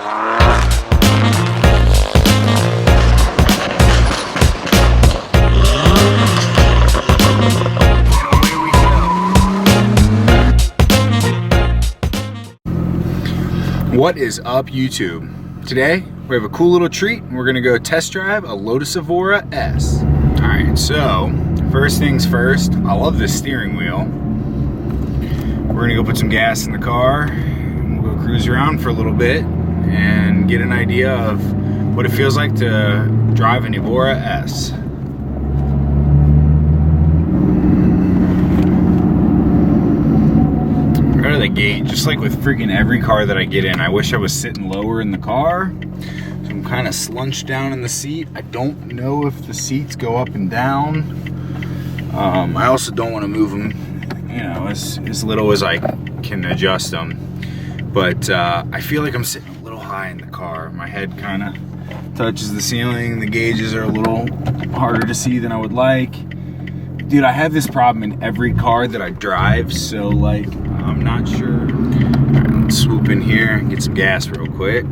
What is up, YouTube? Today we have a cool little treat. We're gonna go test drive a Lotus Evora S. All right, so first things first, I love this steering wheel. We're gonna go put some gas in the car and we'll go cruise around for a little bit and get an idea of what it feels like to drive an Evora S. Out of the gate, just like with freaking every car that I get in, I wish I was sitting lower in the car. So I'm kind of slunched down in the seat. I don't know if the seats go up and down. I also don't want to move them, you know, as little as I can adjust them. But I feel like I'm sitting a little high in the car. My head kind of touches the ceiling. The gauges are a little harder to see than I would like. Dude, I have this problem in every car that I drive, so like, I'm not sure. All right, let's swoop in here and get some gas real quick.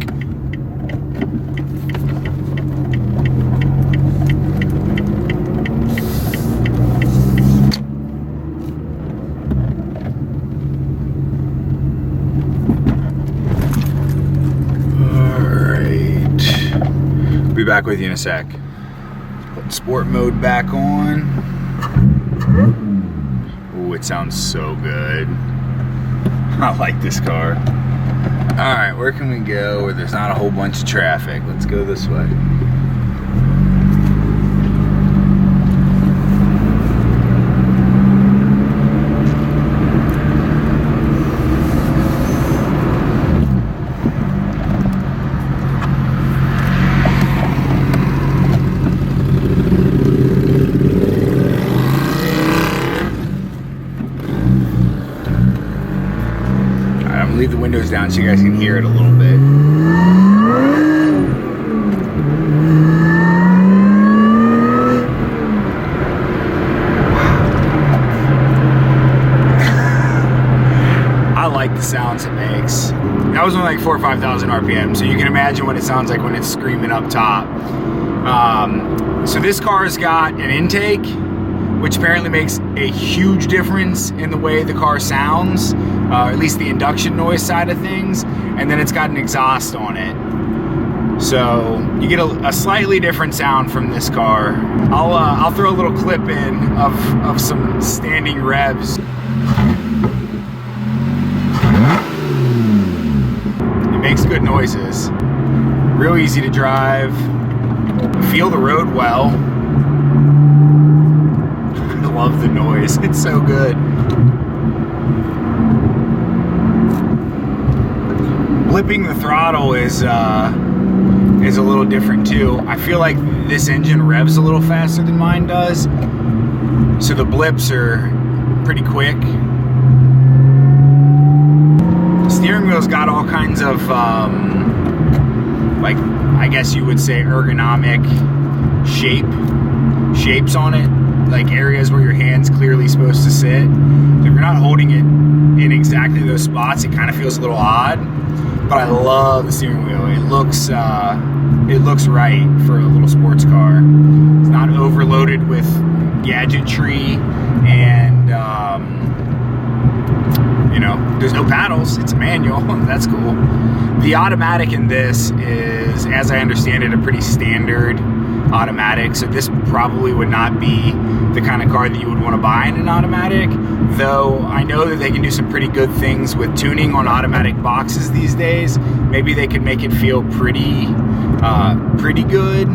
All right, be back with you in a sec. Put sport mode back on. Oh, it sounds so good. I like this car. All right, where can we go where there's not a whole bunch of traffic? Let's go this way. Leave the windows down so you guys can hear it a little bit. I like the sounds it makes. That was only like 4,000 or 5,000 RPM, so you can imagine what it sounds like when it's screaming up top. So this car's got an intake, which apparently makes a huge difference in the way the car sounds, at least the induction noise side of things, and then it's got an exhaust on it. So you get a slightly different sound from this car. I'll throw a little clip in of some standing revs. It makes good noises. Real easy to drive. Feel the road well. I love the noise, it's so good. Blipping the throttle is a little different too. I feel like this engine revs a little faster than mine does, so the blips are pretty quick. The steering wheel's got all kinds of like, I guess you would say ergonomic shapes on it, like areas where your hand's clearly supposed to sit. So if you're not holding it in exactly those spots, it kind of feels a little odd. But I love the steering wheel. It looks right for a little sports car. It's not overloaded with gadgetry, and you know, there's no paddles. It's a manual. That's cool. The automatic in this is, as I understand it, a pretty standard automatic, so this probably would not be the kind of car that you would want to buy in an automatic, though I know that they can do some pretty good things with tuning on automatic boxes these days. Maybe they could make it feel pretty good,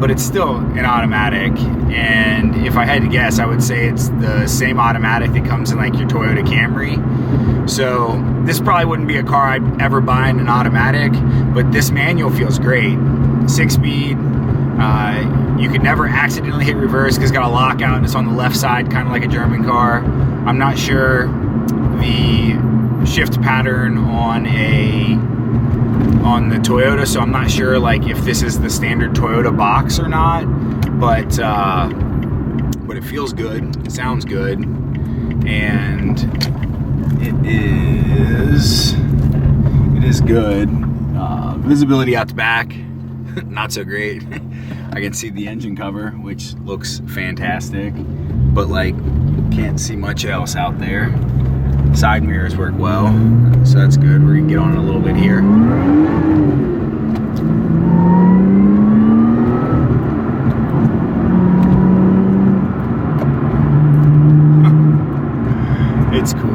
but it's still an automatic, and if I had to guess, I would say it's the same automatic that comes in like your Toyota Camry. So this probably wouldn't be a car I'd ever buy in an automatic, but this manual feels great. 6-speed. You could never accidentally hit reverse because it's got a lockout and it's on the left side, kind of like a German car. I'm not sure the shift pattern on the Toyota, so I'm not sure like if this is the standard Toyota box or not, but it feels good, it sounds good, and it is good. Visibility out the back, not so great. I can see the engine cover, which looks fantastic, but like can't see much else out there. Side mirrors work well, so that's good. We're gonna get on it a little bit here. It's cool.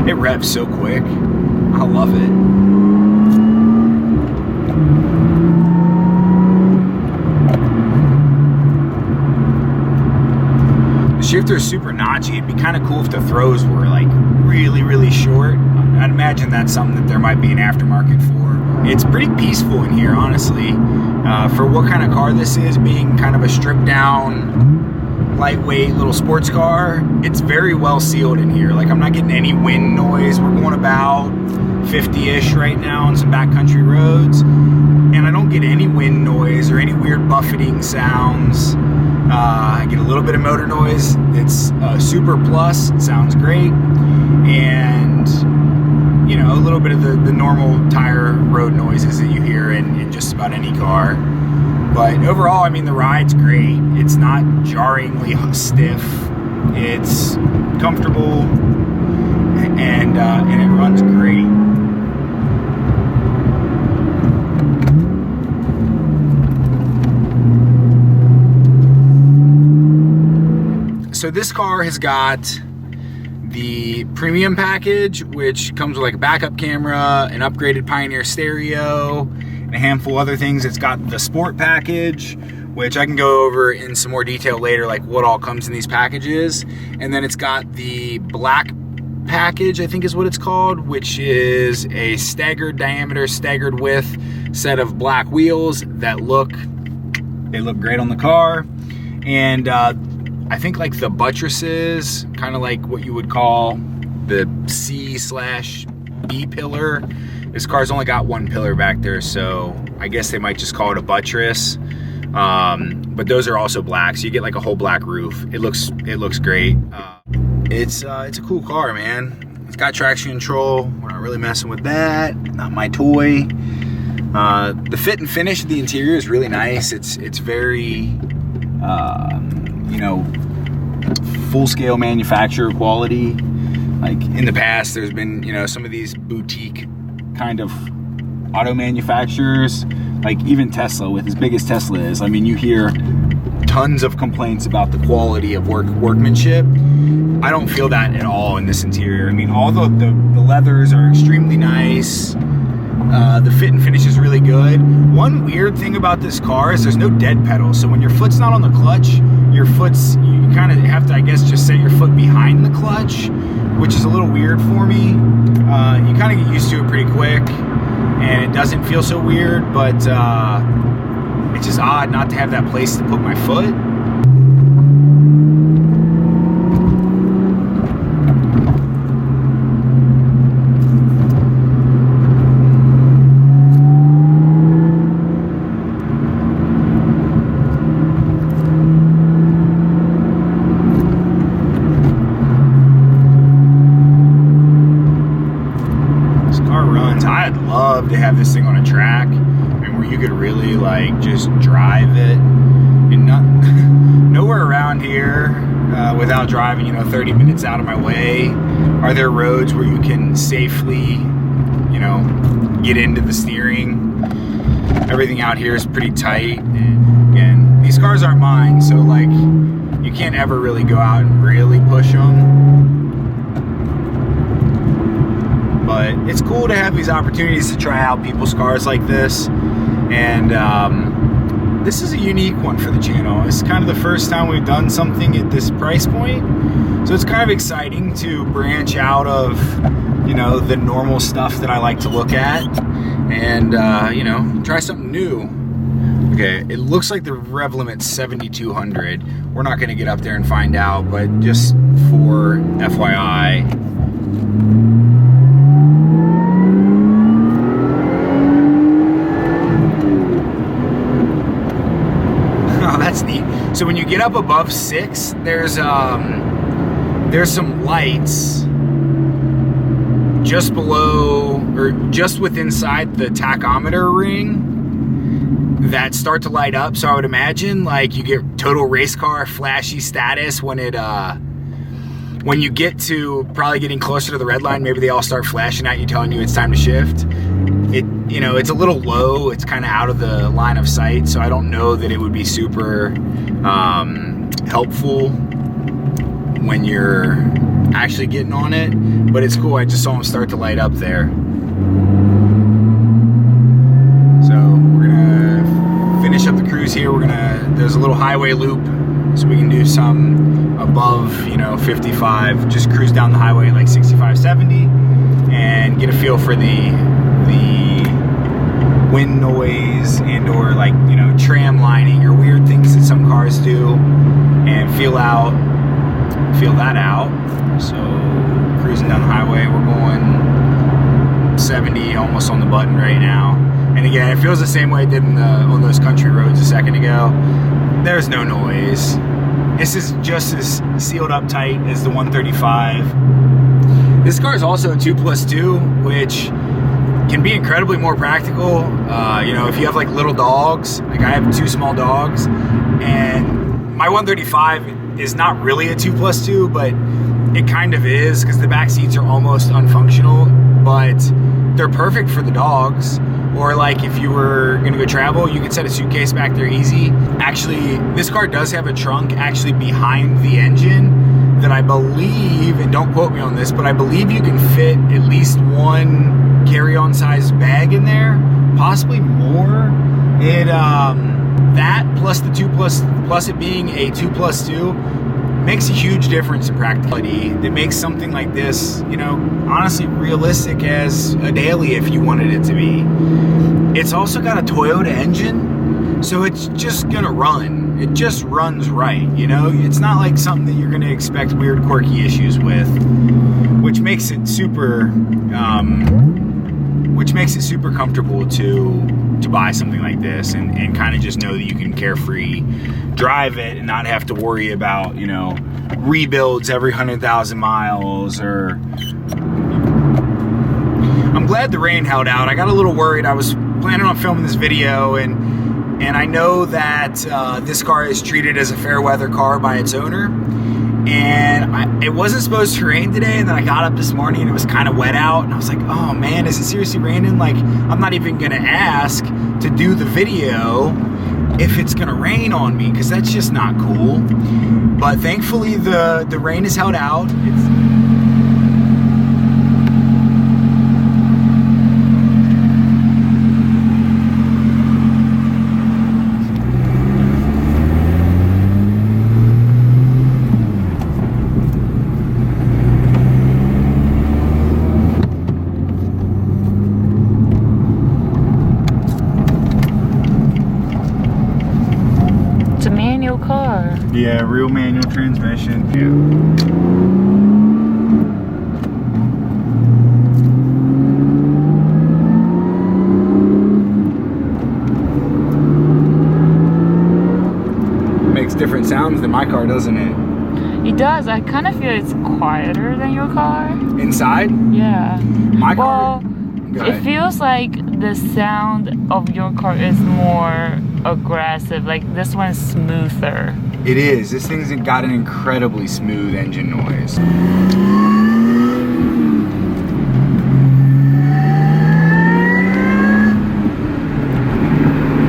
It revs so quick. I love it. The shifter is super notchy. It'd be kind of cool if the throws were like really, really short. I'd imagine that's something that there might be an aftermarket for. It's pretty peaceful in here, honestly. For what kind of car this is, being kind of a stripped down, lightweight little sports car, it's very well sealed in here. Like, I'm not getting any wind noise. We're going about 50-ish right now on some backcountry roads, and I don't get any wind noise or any weird buffeting sounds. I get a little bit of motor noise. It's super plus. It sounds great, and you know, a little bit of the normal tire road noises that you hear in just about any car. But overall, I mean, the ride's great. It's not jarringly stiff. It's comfortable, and it runs great. So this car has got the premium package, which comes with like a backup camera, an upgraded Pioneer stereo, and a handful of other things. It's got the sport package, which I can go over in some more detail later, like what all comes in these packages. And then it's got the black package, I think is what it's called, which is a staggered diameter, staggered width set of black wheels that look great on the car. And I think like the buttresses, kind of like what you would call the C/B pillar. This car's only got one pillar back there, so I guess they might just call it a buttress. But those are also black, so you get like a whole black roof. It looks great. It's a cool car, man. It's got traction control. We're not really messing with that. Not my toy. The fit and finish of the interior is really nice. It's very you know, full-scale manufacturer quality. Like in the past, there's been, you know, some of these boutique kind of auto manufacturers, like even Tesla, with as big as Tesla is. I mean, you hear tons of complaints about the quality of workmanship. I don't feel that at all in this interior. I mean, all the leathers are extremely nice. The fit and finish is really good. One weird thing about this car is there's no dead pedal. So when your foot's not on the clutch, you kind of have to, I guess, just set your foot behind the clutch, which is a little weird for me. You kind of get used to it pretty quick, and it doesn't feel so weird, but it's just odd not to have that place to put my foot. To have this thing on a track, and where you could really like just drive it, and nowhere around here without driving, you know, 30 minutes out of my way are there roads where you can safely, you know, get into the steering. Everything out here is pretty tight, and again, these cars aren't mine, so like you can't ever really go out and really push them. But it's cool to have these opportunities to try out people's cars like this, and this is a unique one for the channel. It's kind of the first time we've done something at this price point, so it's kind of exciting to branch out of, you know, the normal stuff that I like to look at, and you know, try something new. Okay, it looks like the rev limit's 7,200. We're not going to get up there and find out, but just for FYI. That's neat. So when you get up above 6, there's some lights just below, or just with inside the tachometer ring that start to light up. So I would imagine like you get total race car flashy status when it when you get to probably getting closer to the red line. Maybe they all start flashing at you, telling you it's time to shift. It's a little low. It's kind of out of the line of sight, so I don't know that it would be super helpful when you're actually getting on it, but it's cool. I just saw them start to light up there. So we're gonna finish up the cruise here. There's a little highway loop, so we can do some above 55, just cruise down the highway like 65, 70, and get a feel for the wind noise and or like tram lining or weird things that some cars do, and feel that out. So cruising down the highway, we're going 70, almost on the button right now. And again, it feels the same way it did on those country roads a second ago. There's no noise. This is just as sealed up tight as the 135. This car is also a 2+2, which can be incredibly more practical. If you have like little dogs, like I have 2 small dogs, and my 135 is not really a 2+2, but it kind of is, because the back seats are almost unfunctional, but they're perfect for the dogs. Or like if you were gonna go travel, you could set a suitcase back there easy. Actually, this car does have a trunk actually behind the engine that I believe, and don't quote me on this, but I believe you can fit at least 1 carry-on size bag in there, possibly more. That plus the 2 plus it being a 2+2 makes a huge difference in practicality. That makes something like this, honestly realistic as a daily if you wanted it to be. It's also got a Toyota engine, so it's just gonna run. It just runs right, It's not like something that you're gonna expect weird, quirky issues with, which makes it super comfortable to buy something like this and kind of just know that you can carefree drive it and not have to worry about rebuilds every 100,000 miles. Or I'm glad the rain held out. I got a little worried. I was planning on filming this video, and I know that this car is treated as a fair weather car by its owner, and it wasn't supposed to rain today, and then I got up this morning and it was kind of wet out, and I was like, oh man, is it seriously raining? Like, I'm not even gonna ask to do the video if it's gonna rain on me, because that's just not cool. But thankfully the rain has held out. Car. Yeah, real manual transmission. Yeah. Makes different sounds than my car, doesn't it? It does. I kind of feel it's quieter than your car. Inside? Yeah. My car? It feels like the sound of your car is more aggressive. Like this one's smoother. It is. This thing's got an incredibly smooth engine noise.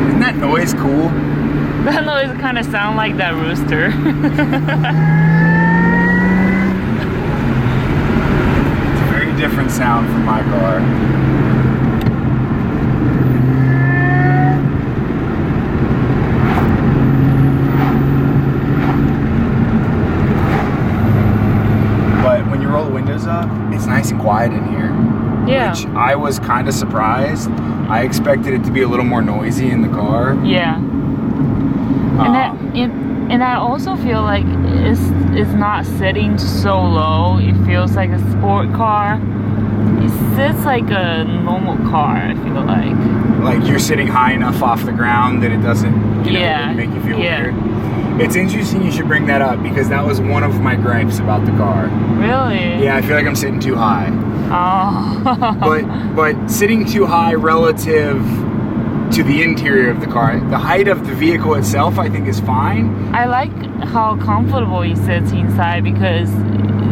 Isn't that noise cool? That noise kind of sounds like that rooster. It's a very different sound from my car. It's nice and quiet in here. Yeah. Which I was kind of surprised. I expected it to be a little more noisy in the car. Yeah. And I also feel like it's not sitting so low. It feels like a sport car. It sits like a normal car, I feel like. Like you're sitting high enough off the ground that it doesn't make you feel weird. It's interesting you should bring that up, because that was one of my gripes about the car. Really? Yeah, I feel like I'm sitting too high. Oh. but sitting too high relative to the interior of the car. The height of the vehicle itself, I think, is fine. I like how comfortable it sits inside because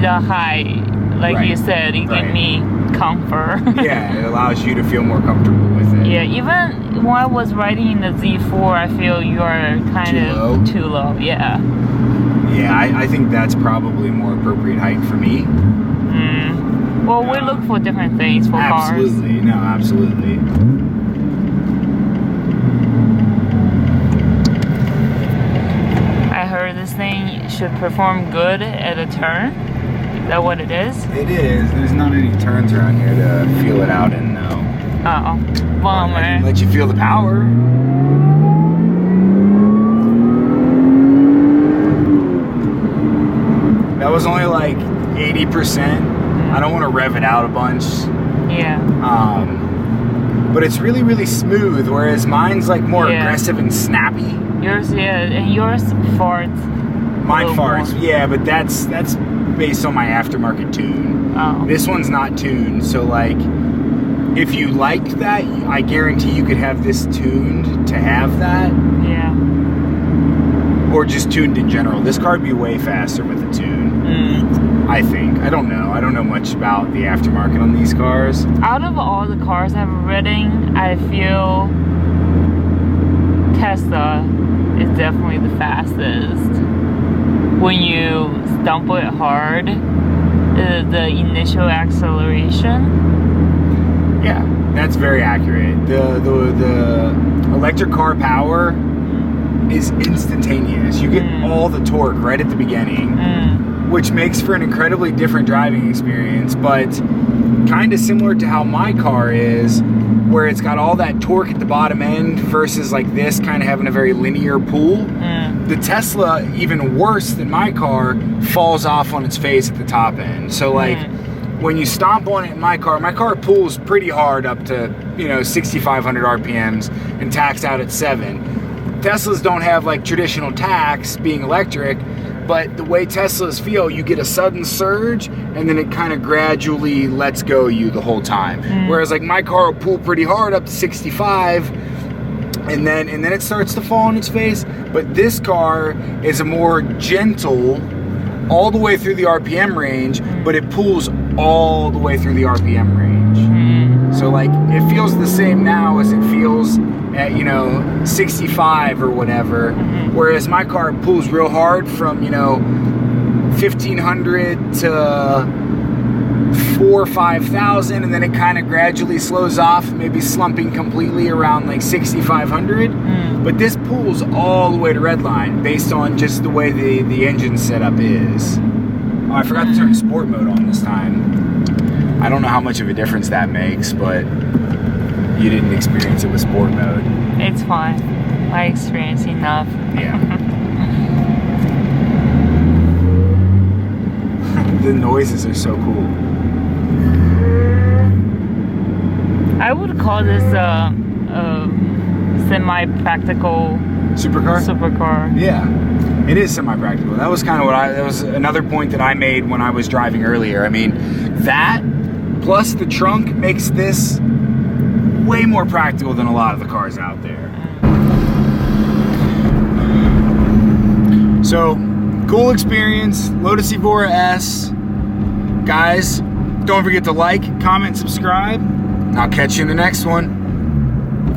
the height, like Right. you said, it Right. gives me comfort. Yeah, it allows you to feel more comfortable with it. Yeah, even when I was riding in the Z4, I feel you are kind of too low. Yeah. Yeah, I think that's probably more appropriate height for me. Well, we look for different things for cars. Absolutely, no, absolutely. I heard this thing should perform good at a turn. Is that what it is? It is. There's not any turns around here to feel it out in, though. Uh-oh. I Bummer. can let you feel the power. That was only like 80%. I don't want to rev it out a bunch. Yeah. But it's really, really smooth, whereas mine's like more aggressive and snappy. Yours, yeah, and yours farts. Mine farts, more. yeah, but that's based on my aftermarket tune. Oh. This one's not tuned, so like, if you liked that, I guarantee you could have this tuned to have that. Yeah. Or just tuned in general. This car would be way faster with a tune. I think. I don't know. I don't know much about the aftermarket on these cars. Out of all the cars I've ridden, I feel Tesla is definitely the fastest. When you stumble it hard, the initial acceleration. Yeah, that's very accurate. The electric car power is instantaneous. You get all the torque right at the beginning, which makes for an incredibly different driving experience, but kind of similar to how my car is, where it's got all that torque at the bottom end versus like this kind of having a very linear pull. The Tesla, even worse than my car, falls off on its face at the top end. So like when you stomp on it in my car pulls pretty hard up to 6,500 RPMs and tacks out at 7. Teslas don't have like traditional tacks being electric, but the way Teslas feel, you get a sudden surge and then it kind of gradually lets go you the whole time. Whereas like my car will pull pretty hard up to 65 and then it starts to fall on its face. But this car is a more gentle all the way through the RPM range, but it pulls all the way through the RPM range. So like it feels the same now as it feels at 65 or whatever, whereas my car pulls real hard from 1,500 to 4,000 or 5,000, and then it kind of gradually slows off, maybe slumping completely around like 6,500. But this pulls all the way to redline based on just the way the engine setup is. Oh, I forgot to turn sport mode on this time. I don't know how much of a difference that makes, but you didn't experience it with sport mode. It's fine. I experienced enough. Yeah. The noises are so cool. I would call this a semi-practical supercar. Yeah, it is semi-practical. That was kind of that was another point that I made when I was driving earlier. I mean, that plus the trunk makes this way more practical than a lot of the cars out there. So, cool experience, Lotus Evora S. Guys, don't forget to like, comment, subscribe. I'll catch you in the next one.